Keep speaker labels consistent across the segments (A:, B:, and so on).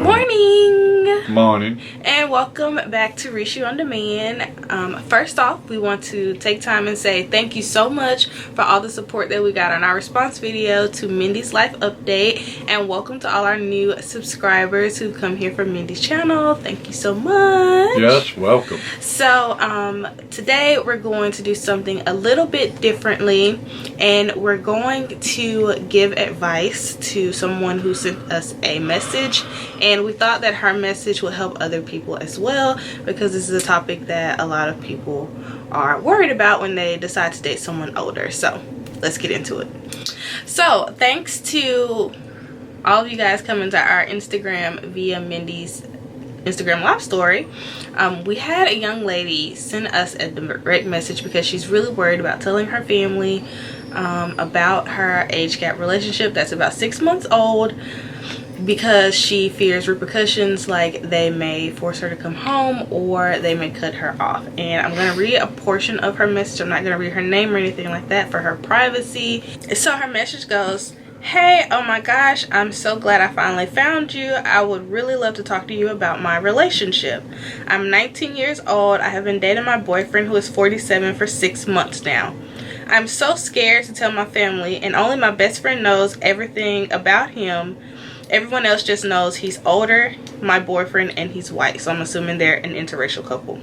A: Morning.
B: Morning.
A: And welcome back to Reach You On Demand. First off, we want to take time and say thank you so much for all the support that we got on our response video to Mindy's life update, and welcome to all our new subscribers who come here from Mindy's channel. Thank you so much.
B: Yes, welcome.
A: So today we're going to do something a little bit differently, and we're going to give advice to someone who sent us a message, and we thought that her message would help other people as well, because this is a topic that a lot of people are worried about when they decide to date someone older. So let's get into it. So thanks to all of you guys coming to our Instagram via Mindy's Instagram live story. We had a young lady send us a direct message because she's really worried about telling her family about her age gap relationship that's about 6 months old, because she fears repercussions, like they may force her to come home or they may cut her off. And I'm going to read a portion of her message. I'm not going to read her name or anything like that for her privacy. So her message goes, "Hey, oh my gosh, I'm so glad I finally found you. I would really love to talk to you about my relationship. I'm 19 years old. I have been dating my boyfriend, who is 47, for 6 months now. I'm so scared to tell my family, and only my best friend knows everything about him. Everyone else just knows he's older, my boyfriend, and he's white." So I'm assuming they're an interracial couple.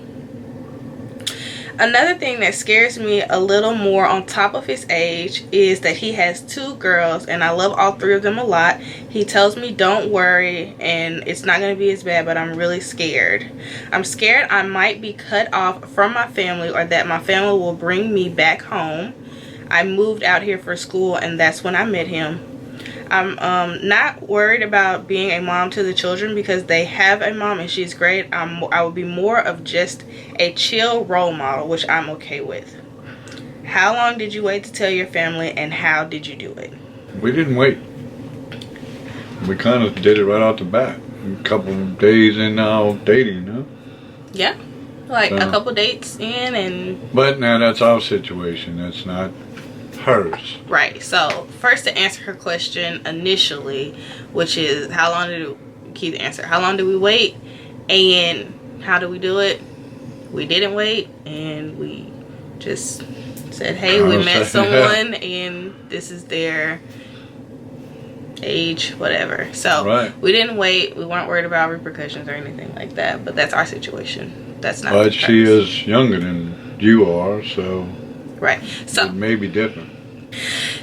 A: Another thing that scares me a little more on top of his age is that he has 2 girls, and I love all 3 of them a lot. He tells me don't worry and it's not going to be as bad, but I'm really scared. I'm scared I might be cut off from my family, or that my family will bring me back home. I moved out here for school, and that's when I met him. I'm not worried about being a mom to the children because they have a mom and she's great. I would be more of just a chill role model, which I'm okay with. How long did you wait to tell your family, and how did you do it?
B: We didn't wait. We kind of did it right off the bat. A couple of days in our dating, huh?
A: Yeah, like a couple dates in, and...
B: But now that's our situation. That's not hers.
A: Right. So first, to answer her question initially, which is how long did keep the answer? How long did we wait, and how do we do it? We didn't wait, and we just said, hey, we met someone and this is their age, whatever. So we didn't wait. We weren't worried about repercussions or anything like that, but that's our situation. That's not.
B: But she is younger than you are, so
A: so
B: it may be different.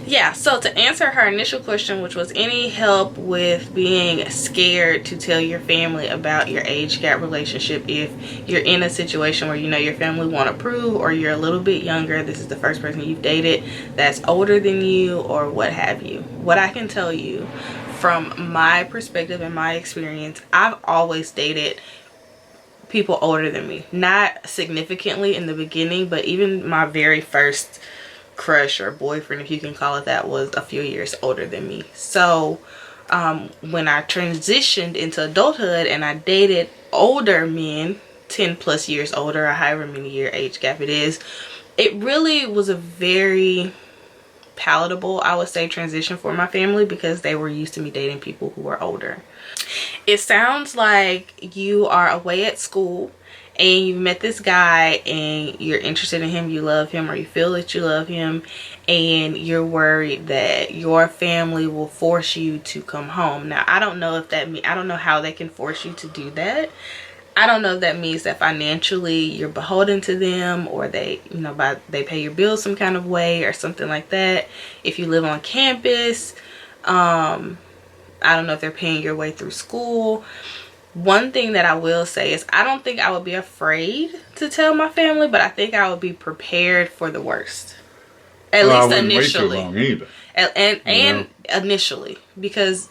A: Yeah, so to answer her initial question, which was any help with being scared to tell your family about your age gap relationship if you're in a situation where you know your family won't approve, or you're a little bit younger, this is the first person you've dated that's older than you, or what have you. What I can tell you from my perspective and my experience, I've always dated people older than me. Not significantly in the beginning, but even my very first crush or boyfriend, if you can call it that, was a few years older than me. So when I transitioned into adulthood and I dated older men, 10 plus years older, or however many year age gap it is, it really was a very palatable, I would say, transition for my family, because they were used to me dating people who were older. It sounds like you are away at school and you met this guy and you're interested in him, you love him, or you feel that you love him, and you're worried that your family will force you to come home. Now, I don't know if that I don't know how they can force you to do that. I don't know if that means that financially you're beholden to them, or they, you know, they pay your bills some kind of way or something like that. If you live on campus, I don't know if they're paying your way through school. One thing that I will say is I don't think I would be afraid to tell my family, but I think I would be prepared for the worst. At least initially.
B: Wait too long either.
A: And initially, because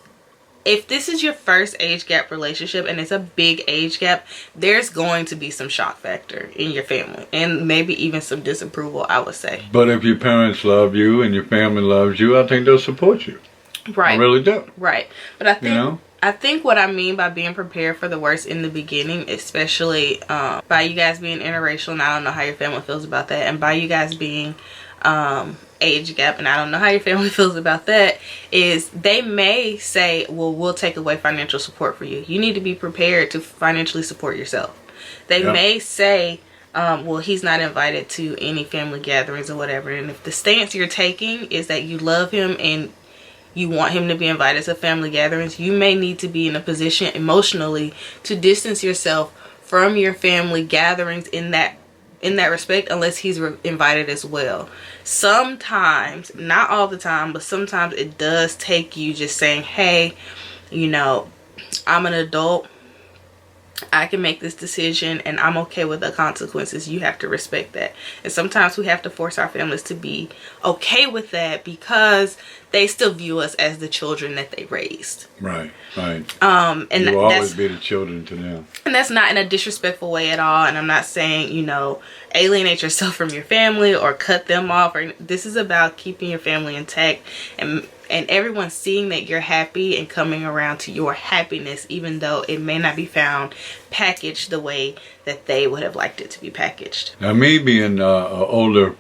A: if this is your first age gap relationship and it's a big age gap, there's going to be some shock factor in your family, and maybe even some disapproval, I would say.
B: But if your parents love you and your family loves you, I think they'll support you.
A: Right.
B: I really do.
A: Right. But I think,
B: you know,
A: I think what I mean by being prepared for the worst in the beginning, especially by you guys being interracial, and I don't know how your family feels about that, and by you guys being age gap, and I don't know how your family feels about that, is they may say, well, we'll take away financial support for you. You need to be prepared to financially support yourself. They may say, well, he's not invited to any family gatherings or whatever, and if the stance you're taking is that you love him and you want him to be invited to family gatherings, you may need to be in a position emotionally to distance yourself from your family gatherings in that respect, unless he's invited as well. Sometimes, not all the time, but sometimes it does take you just saying, hey, you know, I'm an adult, I can make this decision and I'm okay with the consequences. You have to respect that. And sometimes we have to force our families to be okay with that because they still view us as the children that they raised.
B: Right, right.
A: And
B: you'll always be the children to them. And
A: that's not in a disrespectful way at all. And I'm not saying, you know, alienate yourself from your family or cut them off. Or this is about keeping your family intact and everyone seeing that you're happy and coming around to your happiness, even though it may not be found packaged the way that they would have liked it to be packaged.
B: Now, me being an older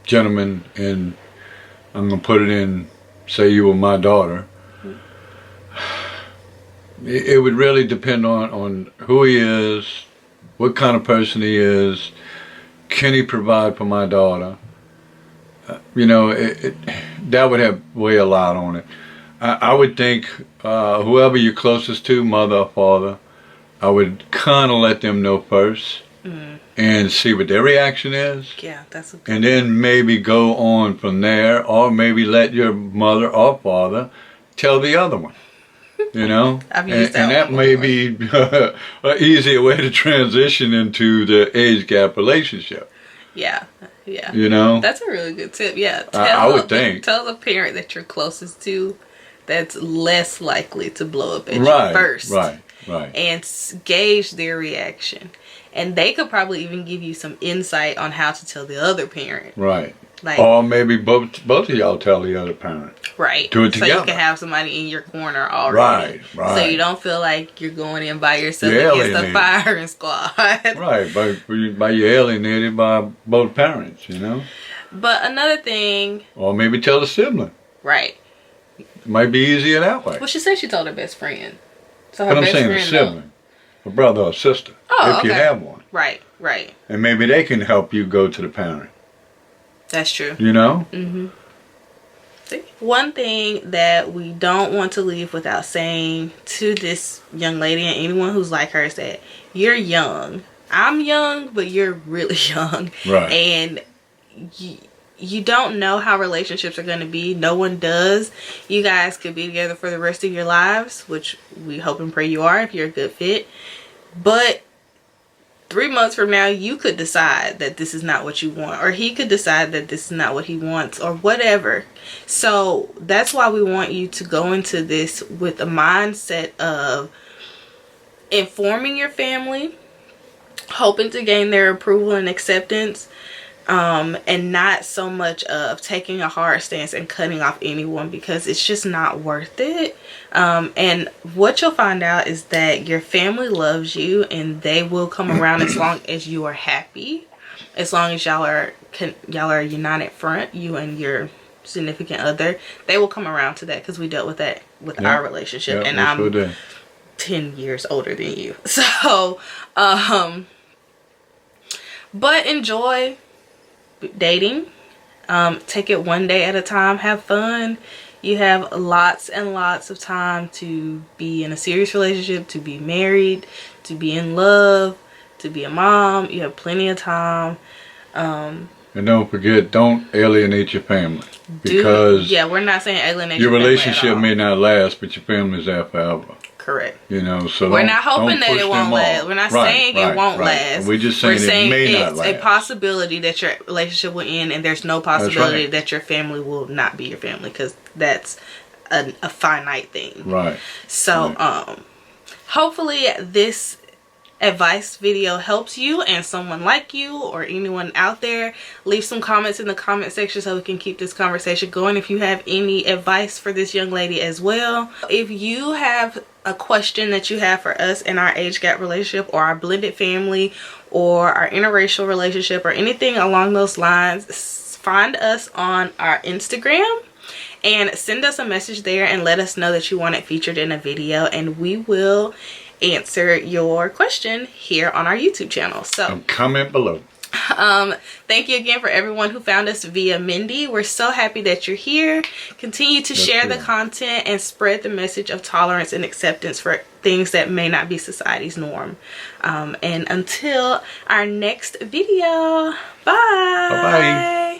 B: gentleman, and I'm going to put it in, say you were my daughter, it would really depend on who he is, what kind of person he is, can he provide for my daughter? You know, that would have weigh a lot on it. I would think whoever you're closest to, mother or father, I would kind of let them know first and see what their reaction is.
A: Yeah, that's a good
B: and then maybe go on from there, or maybe let your mother or father tell the other one. You know,
A: I've used
B: and that may be an easier way to transition into the age gap relationship.
A: Yeah. Yeah.
B: You know?
A: That's a really good tip. Yeah.
B: I would think.
A: Tell the parent that you're closest to that's less likely to blow up at you first.
B: Right.
A: And gauge their reaction. And they could probably even give you some insight on how to tell the other parent.
B: Right. Like, or maybe both of y'all tell the other parent.
A: Right.
B: Do it together.
A: So you can have somebody in your corner already. Right. So you don't feel like you're going in by yourself against the firing squad.
B: Right. By you're alienated by both parents, you know?
A: But another thing.
B: Or maybe tell the sibling.
A: Right.
B: It might be easier that way.
A: Well, she said she told her best friend. So
B: her best friend, a sibling. A brother or sister.
A: Oh,
B: if you have one.
A: Right.
B: And maybe they can help you go to the parent.
A: That's true.
B: You know?
A: Mm-hmm. See? One thing that we don't want to leave without saying to this young lady and anyone who's like her is that you're young. I'm young, but you're really young.
B: Right.
A: And you don't know how relationships are going to be. No one does. You guys could be together for the rest of your lives, which we hope and pray you are if you're a good fit. But 3 months from now, you could decide that this is not what you want, or he could decide that this is not what he wants, or whatever. So that's why we want you to go into this with a mindset of informing your family, hoping to gain their approval and acceptance, and not so much of taking a hard stance and cutting off anyone, because it's just not worth it. And what you'll find out is that your family loves you and they will come around as long as you are happy, as long as y'all are a united front, you and your significant other. They will come around to that, because we dealt with that with our relationship, and I'm 10 years older than you. So but enjoy dating. Take it one day at a time. Have fun. You have lots and lots of time to be in a serious relationship, to be married, to be in love, to be a mom. You have plenty of time. And
B: don't forget, don't alienate your family, because
A: we're not saying alienate
B: your
A: family
B: relationship may not last, but your family's there forever.
A: Correct.
B: You know, so
A: we're not hoping that it won't last. We're not saying it won't last.
B: We're just saying it may not last.
A: It's a possibility that your relationship will end, and there's no possibility that your very will not be your family, because that's a finite thing. Right. So hopefully this advice video helps you and someone like you or anyone out there. Leave some comments in the comment section so we can keep this conversation going. If you have any advice for this young lady as well, if you have a question that you have for us in our age gap relationship, or our blended family, or our interracial relationship, or anything along those lines, find us on our Instagram and send us a message there and let us know that you want it featured in a video, and we will answer your question here on our YouTube channel. So
B: comment below.
A: Thank you again for everyone who found us via Mindy. We're so happy that you're here. Continue to share the content and spread the message of tolerance and acceptance for things that may not be society's norm. And until our next video, bye.
B: Bye-bye.